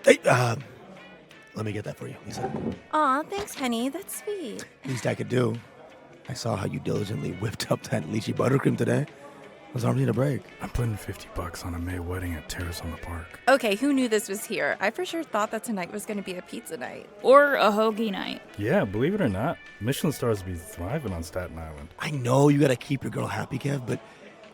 Hey, let me get that for you, Lisa. Aw, thanks, honey. That's sweet. Least I could do. I saw how you diligently whipped up that lychee buttercream today. Those arms need a break. I'm putting $50 on a May wedding at Terrace on the Park. Okay, who knew this was here? I for sure thought that tonight was going to be a pizza night. Or a hoagie night. Yeah, believe it or not, Michelin stars be thriving on Staten Island. I know you gotta keep your girl happy, Kev, but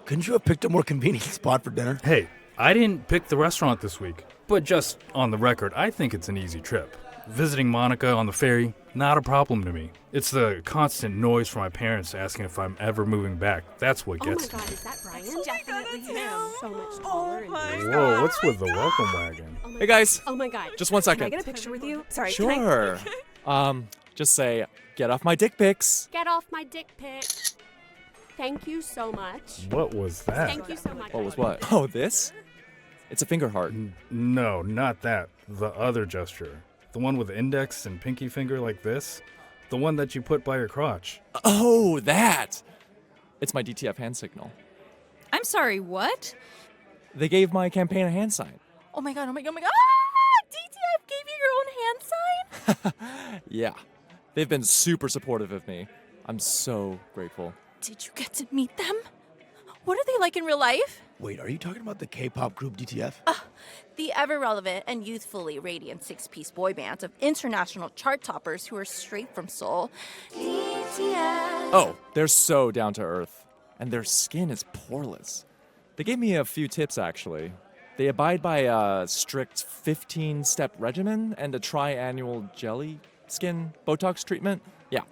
couldn't you have picked a more convenient spot for dinner? Hey, I didn't pick the restaurant this week, but just on the record, I think it's an easy trip. Visiting Monica on the ferry, not a problem to me. It's the constant noise from my parents asking if I'm ever moving back. That's what gets me. Oh my God, is that Brian? Definitely him. So much taller. Whoa, what's with the welcome wagon? Oh Hey guys, Oh my God. just 1 second. Can I get a picture with you? Sorry. Sure. Just say, get off my dick pics. Get off my dick pic. Thank you so much. What was that? Thank you so much. What was what? Oh, this? It's a finger heart. No, not that. The other gesture. The one with the index and pinky finger like this. The one that you put by your crotch. Oh, that! It's my DTF hand signal. I'm sorry, what? They gave my campaign a hand sign. Oh my God, oh my God, oh my God. Ah! DTF gave you your own hand sign? Yeah. They've been super supportive of me. I'm so grateful. Did you get to meet them? What are they like in real life? Wait, are you talking about the K-pop group DTF? The ever-relevant and youthfully radiant six-piece boy band of international chart toppers who are straight from Seoul. DTF. Oh, they're so down to earth. And their skin is poreless. They gave me a few tips, actually. They abide by a strict 15-step regimen and a triannual jelly skin Botox treatment. Yeah.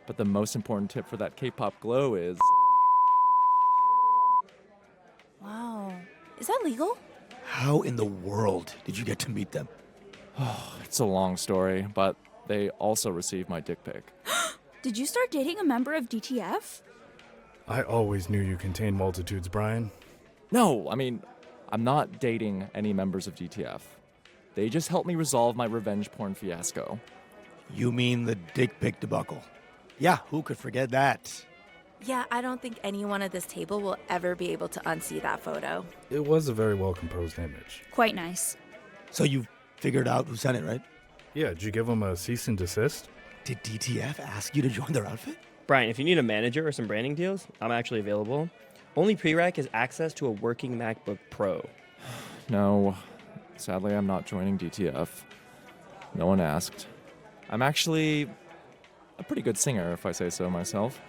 But the most important tip for that K-pop glow is... Wow. Is that legal? How in the world did you get to meet them? It's a long story, but they also received my dick pic. Did you start dating a member of DTF? I always knew you contained multitudes, Brian. No, I mean, I'm not dating any members of DTF. They just helped me resolve my revenge porn fiasco. You mean the dick pic debacle? Yeah, who could forget that? Yeah, I don't think anyone at this table will ever be able to unsee that photo. It was a very well-composed image. Quite nice. So you figured out who sent it, right? Yeah, did you give him a cease and desist? Did DTF ask you to join their outfit? Brian, if you need a manager or some branding deals, I'm actually available. Only prereq is access to a working MacBook Pro. No, sadly, I'm not joining DTF. No one asked. I'm actually a pretty good singer, if I say so myself.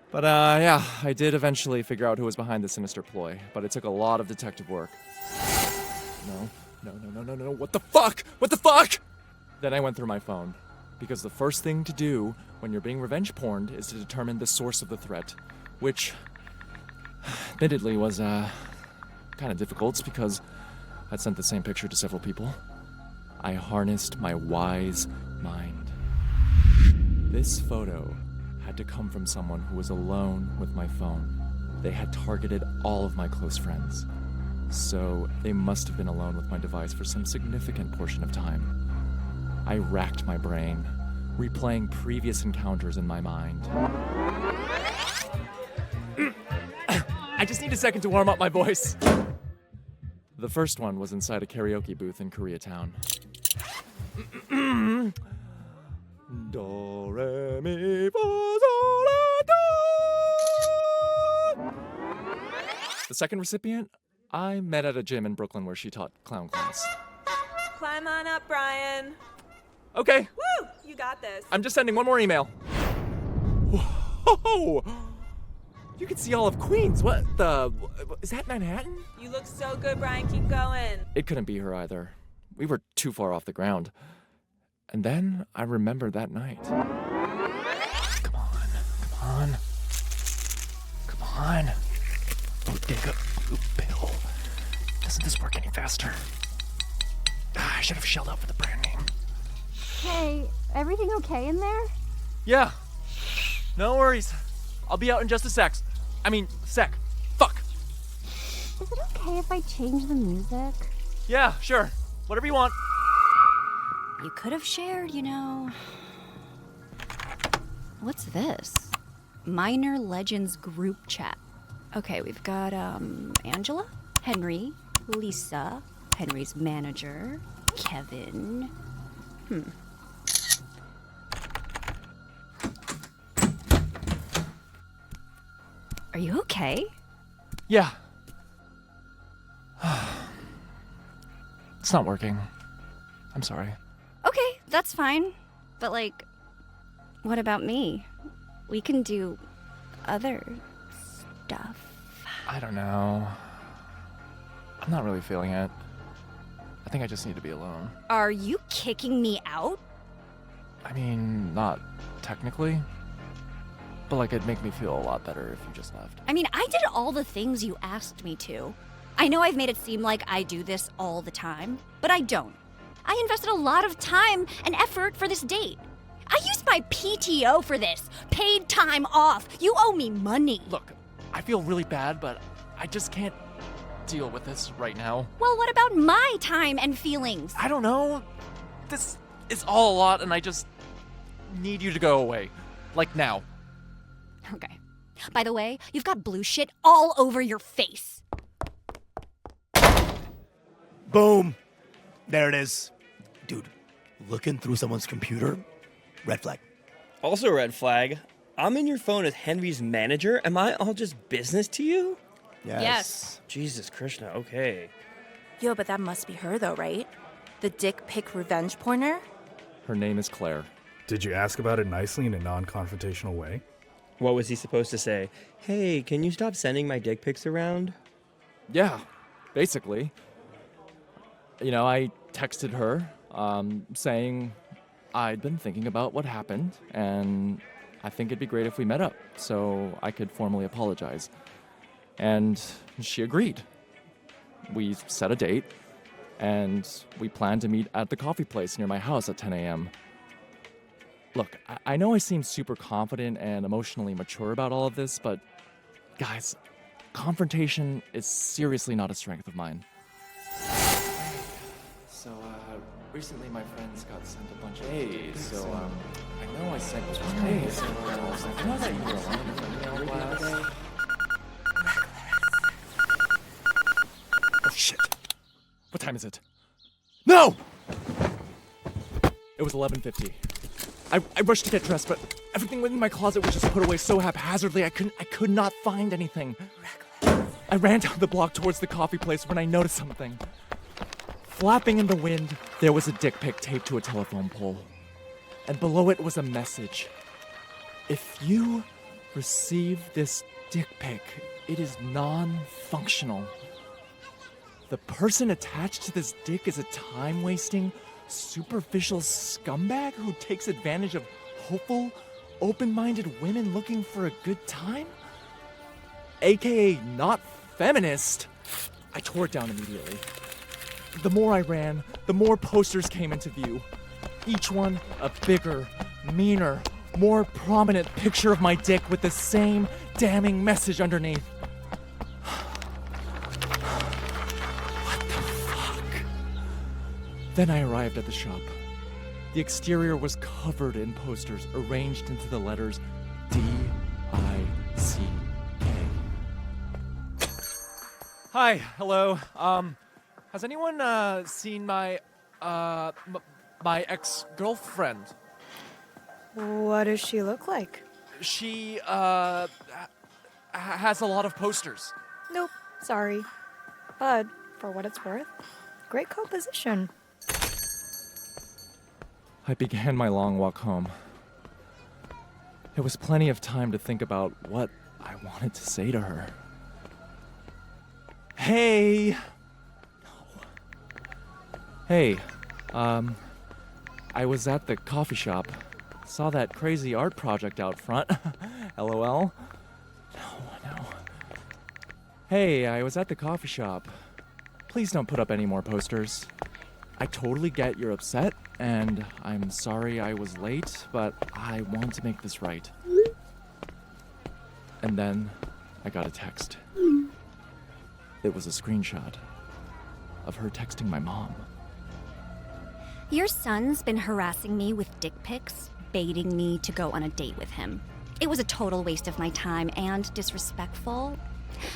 But, yeah, I did eventually figure out who was behind the sinister ploy, but it took a lot of detective work. No. What the fuck? What the fuck? Then I went through my phone, because the first thing to do when you're being revenge porned is to determine the source of the threat, which, admittedly, was, kind of difficult because I'd sent the same picture to several people. I harnessed my wise mind. This photo had to come from someone who was alone with my phone. They had targeted all of my close friends. So they must have been alone with my device for some significant portion of time. I racked my brain, replaying previous encounters in my mind. I just need a second to warm up my voice. The first one was inside a karaoke booth in Koreatown. Do, re, mi, fa, sol, la, do. The second recipient, I met at a gym in Brooklyn where she taught clown class. Climb on up, Brian. Okay, Woo! You got this. I'm just sending one more email. Whoa! You can see all of Queens. What the... Is that Manhattan? You look so good, Brian. Keep going. It couldn't be her either. We were too far off the ground. And then I remembered that night. Come on. Bodega Blue Pill. Doesn't this work any faster? I should have shelled out for the brand name. Hey, everything okay in there? Yeah. No worries. I'll be out in just a sec. Fuck. Is it okay if I change the music? Yeah, sure. Whatever you want. You could have shared, you know. What's this? Minor Legends group chat. Okay, we've got Angela, Henry, Lisa, Henry's manager, Kevin. Are you okay? Yeah. It's not working. I'm sorry. Okay, that's fine. But, like, what about me? We can do other stuff. I don't know. I'm not really feeling it. I think I just need to be alone. Are you kicking me out? I mean, not technically. But, like, it'd make me feel a lot better if you just left. I mean, I did all the things you asked me to. I know I've made it seem like I do this all the time, but I don't. I invested a lot of time and effort for this date. I used my PTO for this. Paid time off. You owe me money. Look, I feel really bad, but I just can't deal with this right now. Well, what about my time and feelings? I don't know. This is all a lot, and I just need you to go away. Like now. Okay. By the way, you've got blue shit all over your face. Boom. There it is. Dude, looking through someone's computer, red flag. Also, red flag. I'm in your phone as Henry's manager. Am I all just business to you? Yes. Jesus Krishna, okay. Yo, but that must be her though, right? The dick pic revenge porner? Her name is Claire. Did you ask about it nicely in a non-confrontational way? What was he supposed to say? Hey, can you stop sending my dick pics around? Yeah, basically. You know, I texted her saying I'd been thinking about what happened, and I think it'd be great if we met up so I could formally apologize. And she agreed. We set a date, and we planned to meet at the coffee place near my house at 10 a.m. Look, I know I seem super confident and emotionally mature about all of this, but guys, confrontation is seriously not a strength of mine. So, recently my friends got sent a bunch of A's, so, I know I sent you some A's, so, I know that you were alone in the class. Oh, shit. What time is it? No! It was 11:50. I rushed to get dressed, but everything within my closet was just put away so haphazardly I could not find anything. I ran down the block towards the coffee place when I noticed something. Flapping in the wind, there was a dick pic taped to a telephone pole. And below it was a message. If you receive this dick pic, it is non-functional. The person attached to this dick is a time-wasting, superficial scumbag who takes advantage of hopeful, open-minded women looking for a good time? AKA not feminist. I tore it down immediately. The more I ran, the more posters came into view. Each one a bigger, meaner, more prominent picture of my dick with the same damning message underneath. What the fuck? Then I arrived at the shop. The exterior was covered in posters arranged into the letters D-I-C-K. Hi, hello. Has anyone seen my my ex-girlfriend? What does she look like? She has a lot of posters. Nope, sorry. But for what it's worth, great composition. I began my long walk home. There was plenty of time to think about what I wanted to say to her. Hey! No. Hey, I was at the coffee shop. Saw that crazy art project out front. LOL. No. Hey, I was at the coffee shop. Please don't put up any more posters. I totally get you're upset, and I'm sorry I was late, but I want to make this right. And then I got a text. It was a screenshot of her texting my mom. Your son's been harassing me with dick pics, baiting me to go on a date with him. It was a total waste of my time and disrespectful,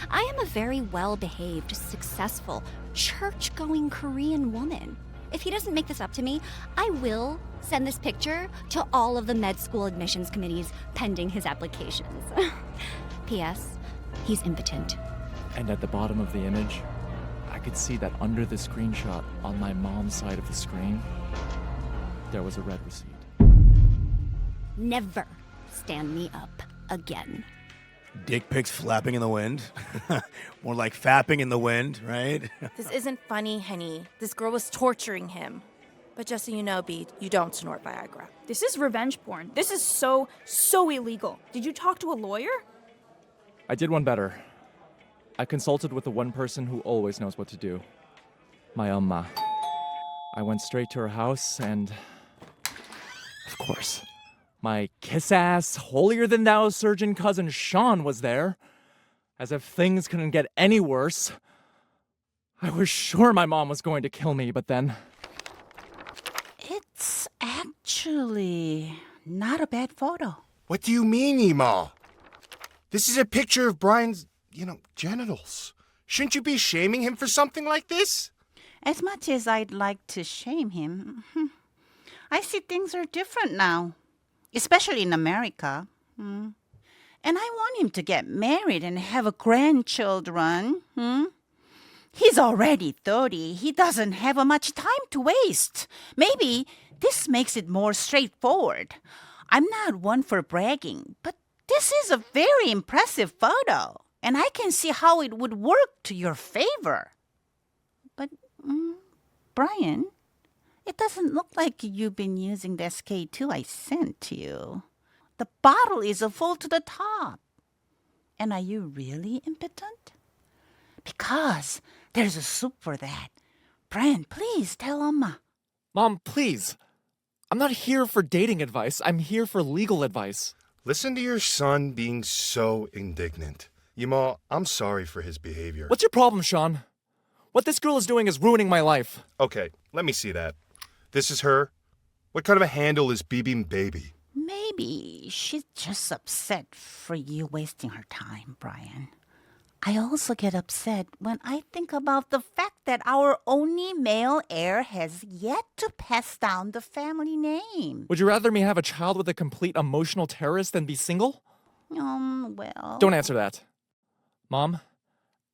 I am a very well-behaved, successful, church-going Korean woman. If he doesn't make this up to me, I will send this picture to all of the med school admissions committees pending his applications. P.S. He's impotent. And at the bottom of the image, I could see that under the screenshot on my mom's side of the screen, there was a red receipt. Never stand me up again. Dick pics flapping in the wind. More like fapping in the wind, right? This isn't funny, Henny. This girl was torturing him. But just so you know, B, you don't snort Viagra. This is revenge porn. This is so illegal. Did you talk to a lawyer? I did one better. I consulted with the one person who always knows what to do. My Amma. I went straight to her house and... Of course, my kiss-ass, holier-than-thou surgeon cousin Sean was there. As if things couldn't get any worse. I was sure my mom was going to kill me, but then... It's actually not a bad photo. What do you mean, Ema? This is a picture of Brian's, genitals. Shouldn't you be shaming him for something like this? As much as I'd like to shame him, I see things are different now, especially in America. And I want him to get married and have grandchildren. He's already 30. He doesn't have much time to waste. Maybe this makes it more straightforward. I'm not one for bragging, but this is a very impressive photo, and I can see how it would work to your favor. But, Brian, it doesn't look like you've been using the SK2 I sent to you. The bottle is full to the top. And are you really impotent? Because there's a soup for that. Brian, please tell Amma. Mom, please. I'm not here for dating advice. I'm here for legal advice. Listen to your son being so indignant. Yuma, I'm sorry for his behavior. What's your problem, Sean? What this girl is doing is ruining my life. Okay, let me see that. This is her? What kind of a handle is Bibim Baby? Maybe she's just upset for you wasting her time, Brian. I also get upset when I think about the fact that our only male heir has yet to pass down the family name. Would you rather me have a child with a complete emotional terrorist than be single? Well... Don't answer that. Mom,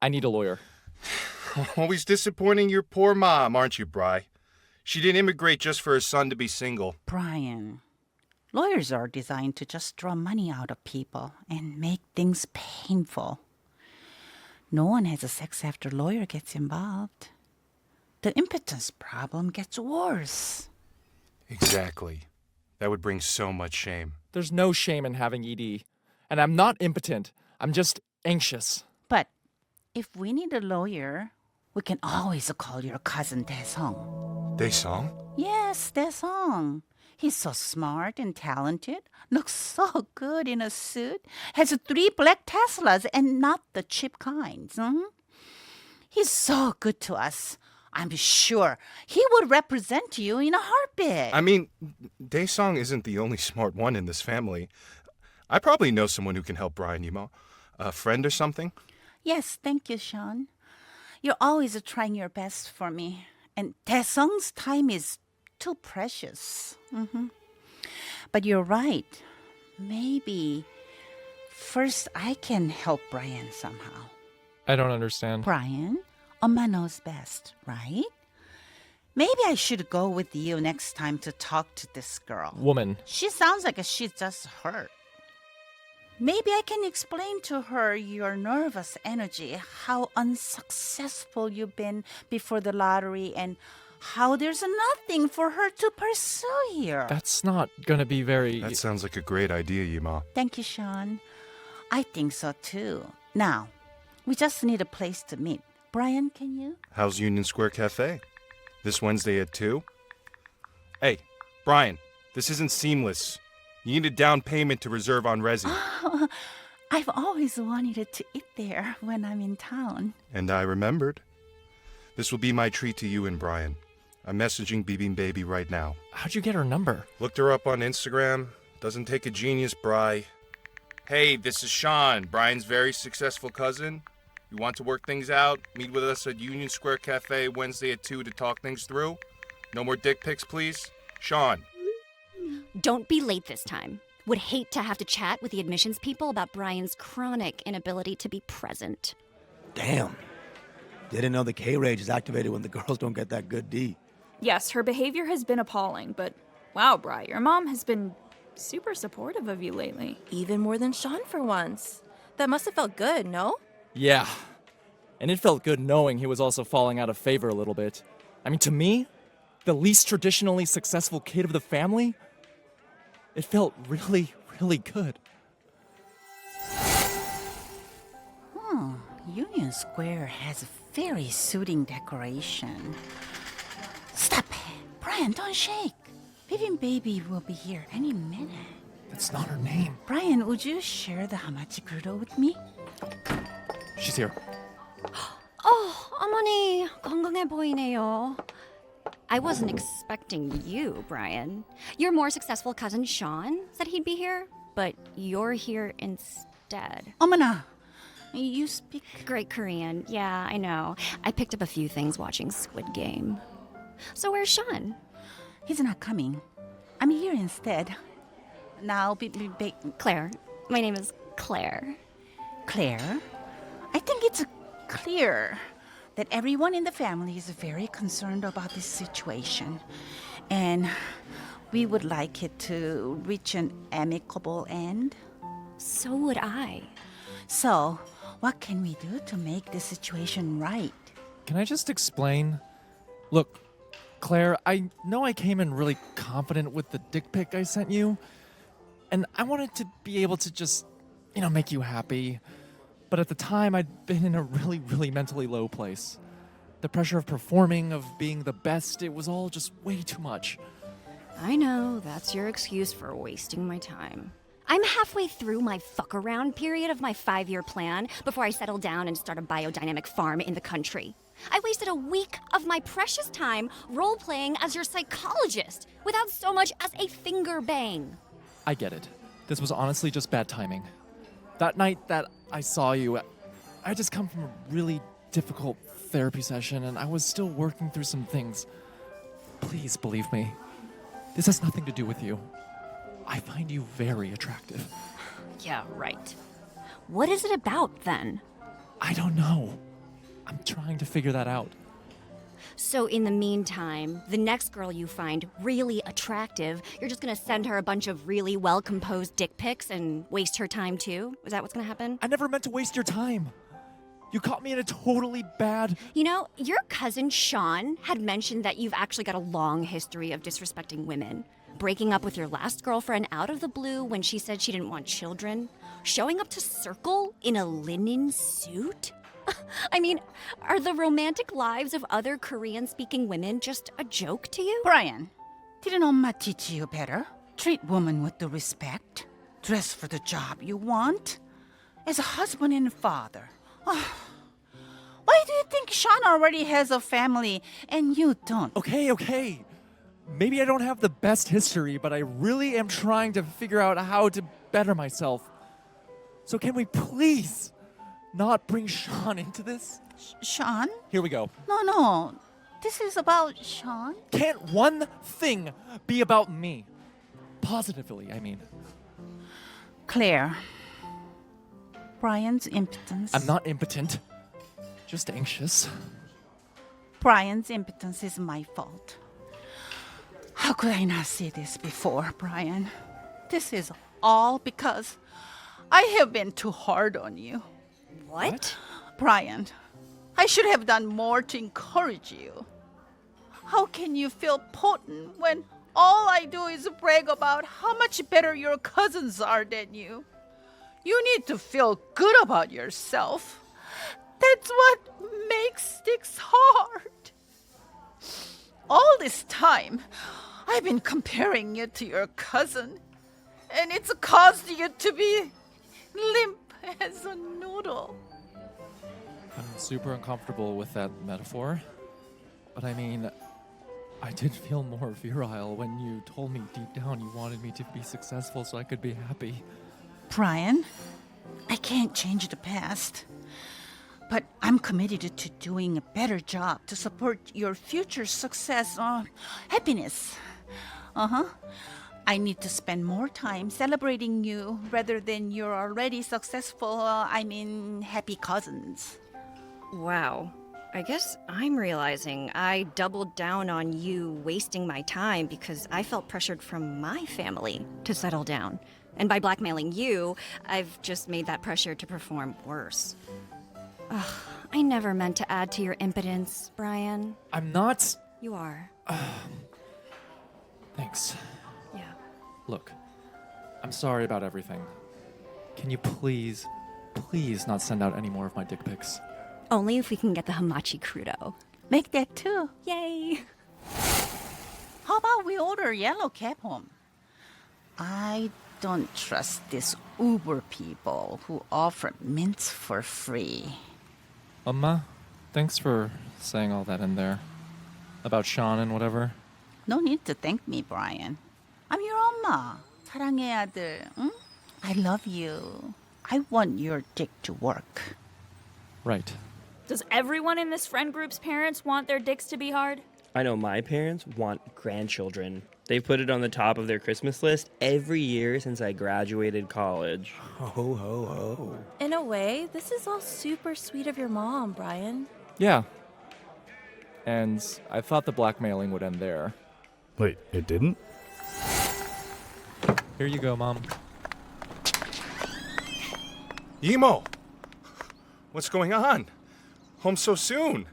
I need a lawyer. Always disappointing your poor mom, aren't you, Bri? She didn't immigrate just for her son to be single. Brian, lawyers are designed to just draw money out of people and make things painful. No one has a sex after lawyer gets involved. The impotence problem gets worse. Exactly. That would bring so much shame. There's no shame in having ED. And I'm not impotent. I'm just anxious. But if we need a lawyer, we can always call your cousin Dae-sung. Dae-sung? Yes, Dae-sung. He's so smart and talented, looks so good in a suit, has 3 black Teslas and not the cheap kinds. He's so good to us. I'm sure he would represent you in a heartbeat. I mean, Dae-sung isn't the only smart one in this family. I probably know someone who can help Brian, Yimo. A friend or something? Yes, thank you, Sean. You're always trying your best for me. And Dae-sung's time is too precious. But you're right. Maybe first I can help Brian somehow. I don't understand. Brian, Oma knows best, right? Maybe I should go with you next time to talk to this girl. Woman. She sounds like she's just hurt. Maybe I can explain to her your nervous energy, how unsuccessful you've been before the lottery, and how there's nothing for her to pursue here. That's not gonna be very... That sounds like a great idea, Yima. Thank you, Sean. I think so too. Now, we just need a place to meet. Brian, can you? How's Union Square Cafe? This Wednesday at 2? Hey, Brian, this isn't seamless. You need a down payment to reserve on Resi. I've always wanted to eat there when I'm in town. And I remembered. This will be my treat to you and Brian. I'm messaging Bibim Baby right now. How'd you get her number? Looked her up on Instagram. Doesn't take a genius, Bri. Hey, this is Sean, Brian's very successful cousin. You want to work things out? Meet with us at Union Square Cafe Wednesday at 2 to talk things through. No more dick pics, please. Sean. Don't be late this time. Would hate to have to chat with the admissions people about Brian's chronic inability to be present. Damn. Didn't know the K-Rage is activated when the girls don't get that good D. Yes, her behavior has been appalling, but wow, Bri, your mom has been super supportive of you lately. Even more than Sean for once. That must have felt good, no? Yeah. And it felt good knowing he was also falling out of favor a little bit. I mean, to me, the least traditionally successful kid of the family, it felt really, really good. Union Square has a very suiting decoration. Stop it. Brian, don't shake. Vivian Baby will be here any minute. That's not her name. Brian, would you share the hamachi with me? She's here. 어머니, 건강해 보이네요. I wasn't expecting you, Brian. Your more successful cousin Sean said he'd be here, but you're here instead. 어머나, you speak great Korean. Yeah, I know. I picked up a few things watching Squid Game. So where's Sean? He's not coming. I'm here instead. Now, Claire. My name is Claire. Claire? I think it's clear that everyone in the family is very concerned about this situation. And we would like it to reach an amicable end. So would I. So, what can we do to make the situation right? Can I just explain? Look, Claire, I know I came in really confident with the dick pic I sent you, and I wanted to be able to just, make you happy. But at the time, I'd been in a really, really mentally low place. The pressure of performing, of being the best, it was all just way too much. I know, that's your excuse for wasting my time. I'm halfway through my fuck-around period of my 5-year plan before I settle down and start a biodynamic farm in the country. I wasted a week of my precious time role-playing as your psychologist without so much as a finger bang. I get it. This was honestly just bad timing. That night that I saw you, I just come from a really difficult therapy session and I was still working through some things. Please believe me. This has nothing to do with you. I find you very attractive. Yeah, right. What is it about, then? I don't know. I'm trying to figure that out. So in the meantime, the next girl you find really attractive, you're just gonna send her a bunch of really well-composed dick pics and waste her time too? Is that what's gonna happen? I never meant to waste your time. You caught me in a totally bad... Your cousin Sean had mentioned that you've actually got a long history of disrespecting women. Breaking up with your last girlfriend out of the blue when she said she didn't want children. Showing up to Circle in a linen suit. I mean, are the romantic lives of other Korean-speaking women just a joke to you? Brian, didn't Oma teach you better? Treat women with the respect. Dress for the job you want. As a husband and father. Why do you think Sean already has a family and you don't? Okay. Maybe I don't have the best history, but I really am trying to figure out how to better myself. So can we please not bring Sean into this? Sean? Here we go. No. This is about Sean. Can't one thing be about me? Positively, I mean. Claire. Brian's impotence. I'm not impotent. Just anxious. Brian's impotence is my fault. How could I not see this before, Brian? This is all because I have been too hard on you. What? Brian, I should have done more to encourage you. How can you feel potent when all I do is brag about how much better your cousins are than you? You need to feel good about yourself. That's what makes things hard. All this time, I've been comparing you to your cousin, and it's caused you to be limp as a noodle. I'm super uncomfortable with that metaphor, but I mean, I did feel more virile when you told me deep down you wanted me to be successful so I could be happy. Brian, I can't change the past. But I'm committed to doing a better job to support your future success, happiness. I need to spend more time celebrating you rather than your already successful, happy cousins. Wow. I guess I'm realizing I doubled down on you wasting my time because I felt pressured from my family to settle down. And by blackmailing you, I've just made that pressure to perform worse. Ugh, I never meant to add to your impotence, Brian. I'm not. You are. Thanks. Yeah. Look, I'm sorry about everything. Can you please not send out any more of my dick pics? Only if we can get the hamachi crudo. Make that too. Yay! How about we order yellow cab home? I don't trust these Uber people who offer mints for free. 엄마, thanks for saying all that in there. About Sean and whatever. No need to thank me, Brian. I'm your 엄마. 사랑해, 아들. 응? I love you. I want your dick to work. Right. Does everyone in this friend group's parents want their dicks to be hard? I know my parents want grandchildren. They've put it on the top of their Christmas list every year since I graduated college. Ho, ho, ho. In a way, this is all super sweet of your mom, Brian. Yeah. And I thought the blackmailing would end there. Wait, it didn't? Here you go, Mom. Emo! What's going on? Home so soon?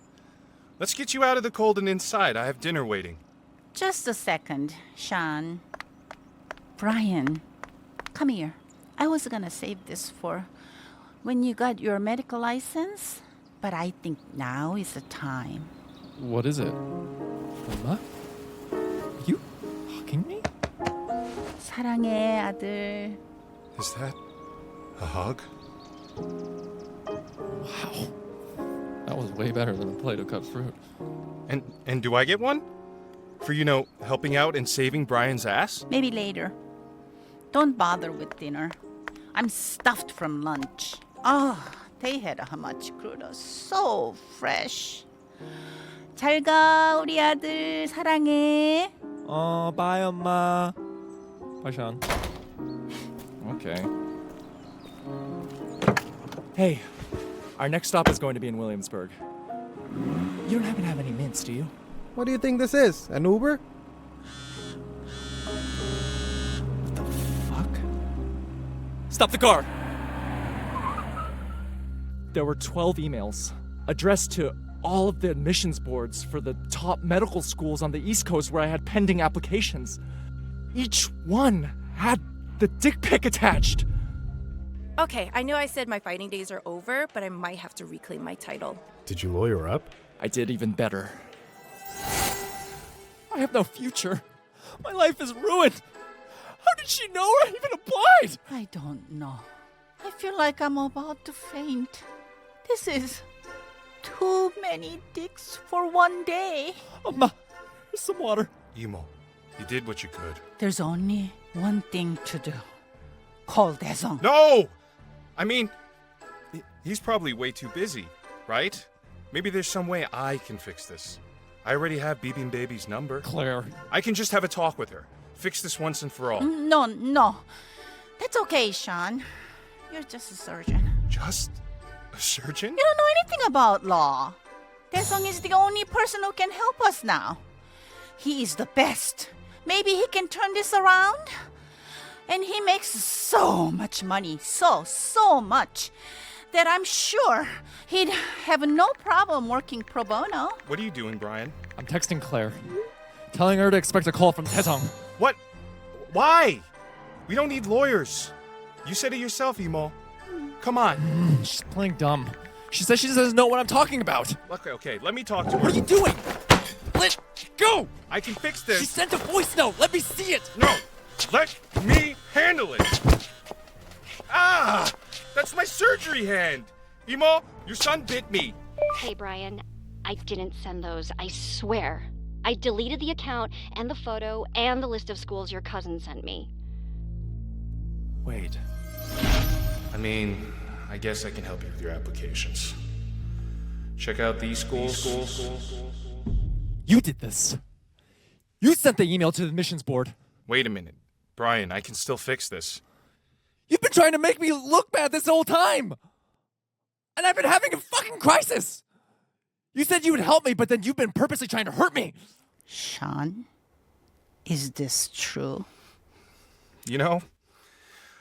Let's get you out of the cold and inside. I have dinner waiting. Just a second, Sean. Brian, come here. I was gonna save this for when you got your medical license, but I think now is the time. What is it? Mama? Are you hugging me? 사랑해, 아들. Is that a hug? Wow. That was way better than a plate of cut fruit. And do I get one? For, helping out and saving Brian's ass? Maybe later. Don't bother with dinner. I'm stuffed from lunch. They had a hamachi crudo. So fresh. 잘 가, 우리 아들. 사랑해. Bye, 엄마. Bye, Sean. Okay. Hey, our next stop is going to be in Williamsburg. You don't happen to have any mints, do you? What do you think this is? An Uber? What the fuck? Stop the car! There were 12 emails addressed to all of the admissions boards for the top medical schools on the East Coast where I had pending applications. Each one had the dick pic attached. Okay, I know I said my fighting days are over, but I might have to reclaim my title. Did you lawyer up? I did even better. I have no future. My life is ruined. How did she know I even applied? I don't know. I feel like I'm about to faint. This is too many dicks for one day. Here's some water. Emo, you did what you could. There's only one thing to do. Call Daesung. No! I mean, he's probably way too busy, right? Maybe there's some way I can fix this. I already have Beeping Baby's number. Claire. I can just have a talk with her. Fix this once and for all. No. That's okay, Sean. You're just a surgeon. Just a surgeon? You don't know anything about law. Daesung is the only person who can help us now. He is the best. Maybe he can turn this around. And he makes so much money, so much, that I'm sure he'd have no problem working pro bono. What are you doing, Brian? I'm texting Claire, telling her to expect a call from Daesung. What? Why? We don't need lawyers. You said it yourself, Emo. Come on. She's playing dumb. She says she doesn't know what I'm talking about. Okay, let me talk to her. What are you doing? Let go! I can fix this. She sent a voice note. Let me see it. No! Let me handle it! Ah! That's my surgery hand! Emo, your son bit me. Hey, Brian. I didn't send those, I swear. I deleted the account and the photo and the list of schools your cousin sent me. Wait. I mean, I guess I can help you with your applications. Check out these schools. You did this. You sent the email to the admissions board. Wait a minute. Brian, I can still fix this. You've been trying to make me look bad this whole time. And I've been having a fucking crisis. You said you would help me, but then you've been purposely trying to hurt me. Sean, is this true? You know,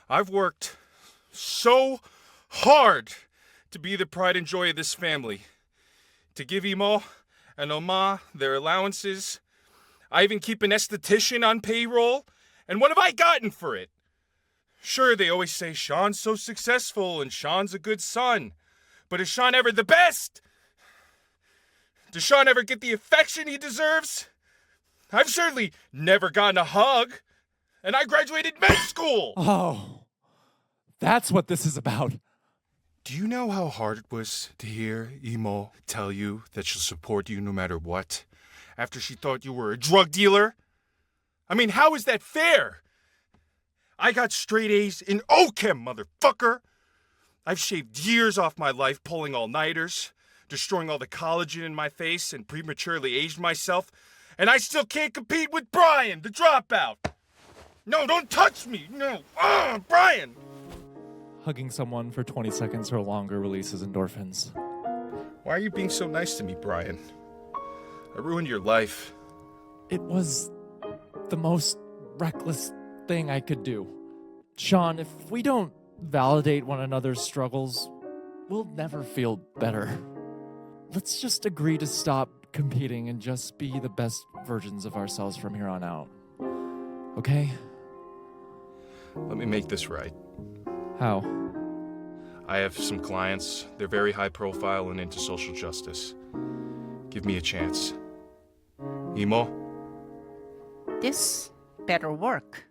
I've worked so hard to be the pride and joy of this family. To give Imo and Oma their allowances. I even keep an esthetician on payroll. And what have I gotten for it? Sure, they always say Sean's so successful and Sean's a good son. But is Sean ever the best? Does Sean ever get the affection he deserves? I've certainly never gotten a hug. And I graduated med school! Oh, that's what this is about. Do you know how hard it was to hear Imo tell you that she'll support you no matter what? After she thought you were a drug dealer? I mean, how is that fair? I got straight A's in OChem, motherfucker! I've shaved years off my life pulling all-nighters, destroying all the collagen in my face, and prematurely aged myself, and I still can't compete with Brian, the dropout! No, don't touch me! No! Brian! Hugging someone for 20 seconds or longer releases endorphins. Why are you being so nice to me, Brian? I ruined your life. It was the most reckless thing I could do. Sean, if we don't validate one another's struggles, we'll never feel better. Let's just agree to stop competing and just be the best versions of ourselves from here on out. Okay? Let me make this right. How? I have some clients. They're very high profile and into social justice. Give me a chance. Imo? This better work.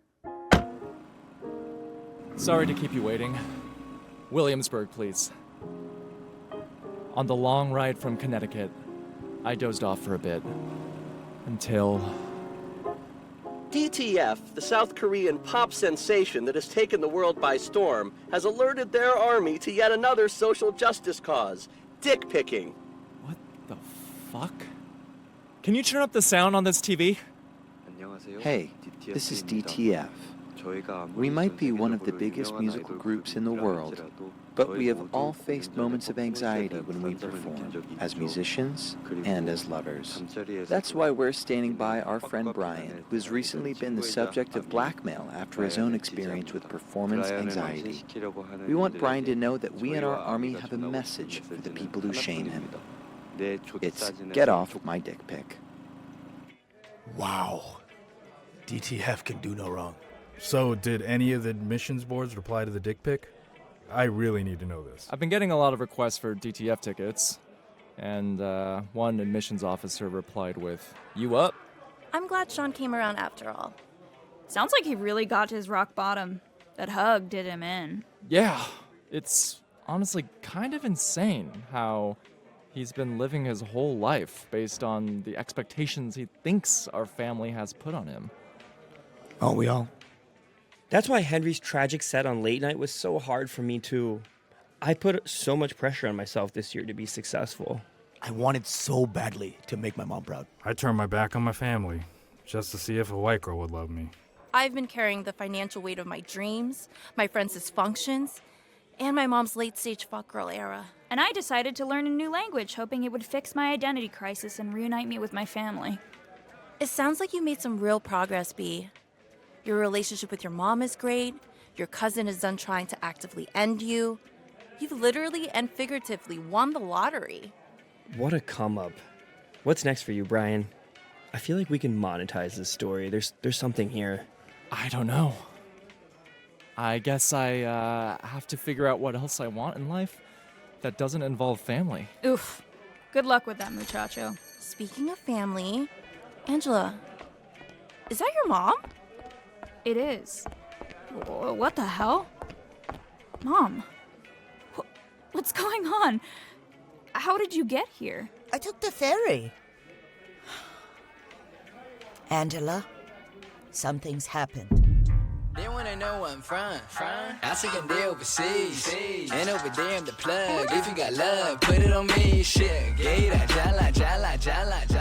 Sorry to keep you waiting. Williamsburg, please. On the long ride from Connecticut, I dozed off for a bit. Until... DTF, the South Korean pop sensation that has taken the world by storm, has alerted their army to yet another social justice cause, dick picking. What the fuck? Can you turn up the sound on this TV? Hey, this is DTF. We might be one of the biggest musical groups in the world, but we have all faced moments of anxiety when we perform, as musicians and as lovers. That's why we're standing by our friend Brian, who has recently been the subject of blackmail after his own experience with performance anxiety. We want Brian to know that we in our army have a message for the people who shame him. It's get off my dick pic. Wow. DTF can do no wrong. So, did any of the admissions boards reply to the dick pic? I really need to know this. I've been getting a lot of requests for DTF tickets, and one admissions officer replied with, "You up?" I'm glad Sean came around after all. Sounds like he really got to his rock bottom. That hug did him in. Yeah, it's honestly kind of insane how he's been living his whole life based on the expectations he thinks our family has put on him. Aren't we all? That's why Henry's tragic set on Late Night was so hard for me, too. I put so much pressure on myself this year to be successful. I wanted so badly to make my mom proud. I turned my back on my family just to see if a white girl would love me. I've been carrying the financial weight of my dreams, my friends' dysfunctions, and my mom's late-stage fuck girl era. And I decided to learn a new language, hoping it would fix my identity crisis and reunite me with my family. It sounds like you made some real progress, B. Your relationship with your mom is great. Your cousin is done trying to actively end you. You've literally and figuratively won the lottery. What a come-up. What's next for you, Brian? I feel like we can monetize this story. There's something here. I don't know. I guess I have to figure out what else I want in life that doesn't involve family. Oof. Good luck with that, muchacho. Speaking of family, Angela, is that your mom? It is. What the hell? Mom, what's going on? How did you get here? I took the ferry. Angela, something's happened. They want to already know where I'm from. I took a day overseas. And over there I'm the plug. If you got love, put it on me. Shit, gator, jala, jala, jala, jala.